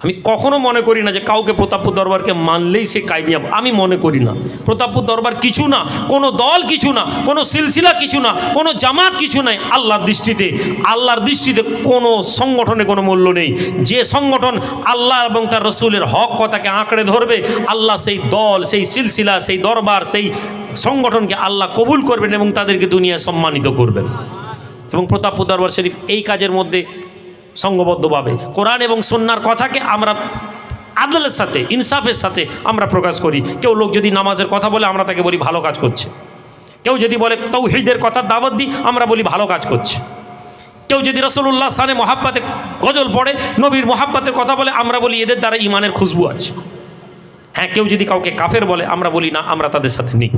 আমি কখনো মনে করি না যে কাউকে প্রতাপপুর দরবারকে মানলেই সে কামিয়াব, আমি মনে করি না। প্রতাপপুর দরবার কিছু না, কোনো দল কিছু না, কোনো সিলসিলা কিছু না, কোনো জামাত কিছু নাই। আল্লাহর দৃষ্টিতে কোনো সংগঠনে কোনো মূল্য নেই। যে সংগঠন আল্লাহ এবং তার রসুলের হক কথাকে আঁকড়ে ধরবে, আল্লাহ সেই দল, সেই সিলসিলা, সেই দরবার, সেই সংগঠনকে আল্লাহ কবুল করবেন এবং তাদেরকে দুনিয়ায় সম্মানিত করবেন। এবং প্রতাপপুর দরবার শরীফ এই কাজের মধ্যে সংঘবদ্ধভাবে কোরআন এবং সুন্নাহর কথাকে আমরা আদলের সাথে, ইনসাফের সাথে আমরা প্রকাশ করি। কেউ লোক যদি নামাজের কথা বলে, আমরা তাকে বলি ভালো কাজ করছে। কেউ যদি বলে তাওহীদের কথা দাওয়াত দিই, আমরা বলি ভালো কাজ করছে। কেউ যদি রাসূলুল্লাহ শানে মহাব্বতে গজল পড়ে, নবীর মহাব্বতের কথা বলে, আমরা বলি এদের দ্বারা ঈমানের খুশবু আছে। হ্যাঁ, কেউ যদি কাউকে কাফের বলে, আমরা বলি না, আমরা তাদের সাথে নেই।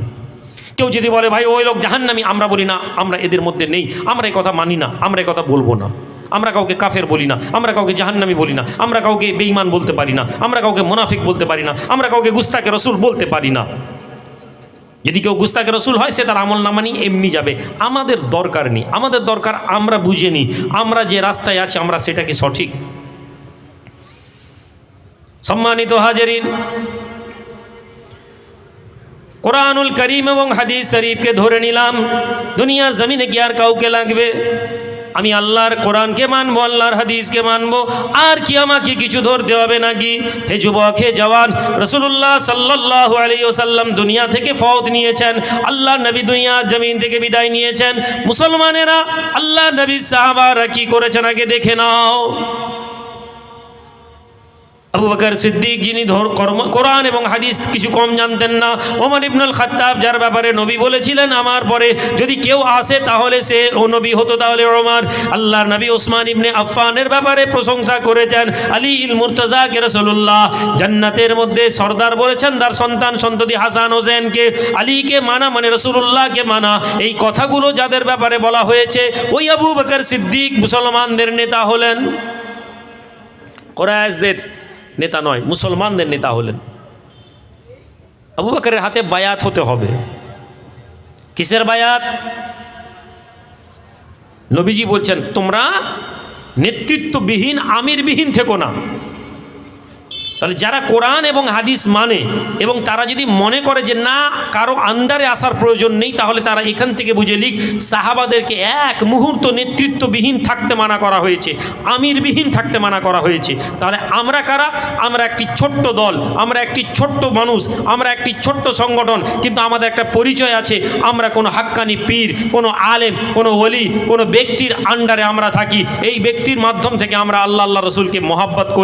কেউ যদি বলে ভাই ওই লোক জাহান্নামী, আমরা বলি না, আমরা এদের মধ্যে নেই, আমরা এই কথা মানি না, আমরা এই কথা বলবো না। আমরা কাউকে কাফের বলি না, আমরা কাউকে জাহান্নামী বলি না, আমরা কাউকে বেঈমান বলতে পারি না, আমরা কাউকে মুনাফিক বলতে পারি না, আমরা কাউকে গুস্তাকে রসুল বলতে পারি না। যদি কেউ গুস্তাকে রসুল হয়, সে তার আমল নামা নিয়ে এমনি যাবে। আমাদের দরকার নেই, আমাদের দরকার আমরা বুঝে নিই আমরা যে রাস্তায় আছি আমরা সেটা কি সঠিক। সম্মানিত হাজিরিন, কোরআনুল করিম এবং হাদিস শরীফকে ধরে নিলাম, দুনিয়ার জমিনে কি আর কাউকে লাগবে? আমি আল্লাহর কোরআনকে মানবো, আল্লাহর হাদিসকে মানবো, আর কি আমাকে কিছু ধরতে হবে নাকি? হে যুবক, হে জওয়ান, রাসূলুল্লাহ সাল্লাল্লাহু আলাইহি ওয়াসাল্লাম দুনিয়া থেকে ফৌত নিয়েছেন, আল্লাহর নবী দুনিয়ার জমিন থেকে বিদায় নিয়েছেন। মুসলমানেরা, আল্লাহর নবীর সাহাবারা কি করেছেন আগে দেখে নাও। আবু বকর সিদ্দিক, যিনি কোরআন এবং হাদিস কিছু কম জানতেন না, ওমর ইবনুল খাত্তাব, যার ব্যাপারে নবী বলেছিলেন আমার পরে যদি কেউ আসে তাহলে সে ও নবী হতো, তাহলে ওমর। আল্লাহর নবী ওসমান ইবনে আফফানের ব্যাপারে প্রশংসা করেছেন। আলী ইল মুর্তজাকে রাসূলুল্লাহ জান্নাতের মধ্যে সর্দার বলেছেন, তার সন্তান সন্ততি হাসান হোসেনকে। আলীকে মানা মানে রাসূলুল্লাহকে মানা। এই কথাগুলো যাদের ব্যাপারে বলা হয়েছে, ওই আবু বকর সিদ্দিক মুসলমানদের নেতা হলেন, কুরাইশদের নেতা নয়, মুসলমানদের নেতা হলেন। আবু বকরের হাতে বায়াত হতে হবে। কিসের বায়াত? নবীজি বলছেন তোমরা নেতৃত্ববিহীন, আমিরবিহীন থেকো না। তাহলে যারা কোরআন এবং হাদিস মানে এবং তারা যদি মনে করে যে না কারো আন্ডারে আসার প্রয়োজন নেই, তাহলে তারা এখান থেকে বুঝে লিখ সাহাবাদেরকে এক মুহূর্ত নেতৃত্ববিহীন থাকতে মানা করা হয়েছে, আমিরবিহীন থাকতে মানা করা হয়েছে। তাহলে আমরা কারা? আমরা একটি ছোট্ট দল, আমরা একটি ছোট্ট মানুষ, আমরা একটি ছোট্ট সংগঠন, কিন্তু আমাদের একটা পরিচয় আছে। আমরা কোনো হাক্কানি পীর, কোনো আলেম, কোনো ওলি, কোনো ব্যক্তির আন্ডারে আমরা থাকি। এই ব্যক্তির মাধ্যম থেকে আমরা আল্লাহ রসুলকে মহাব্বত করি।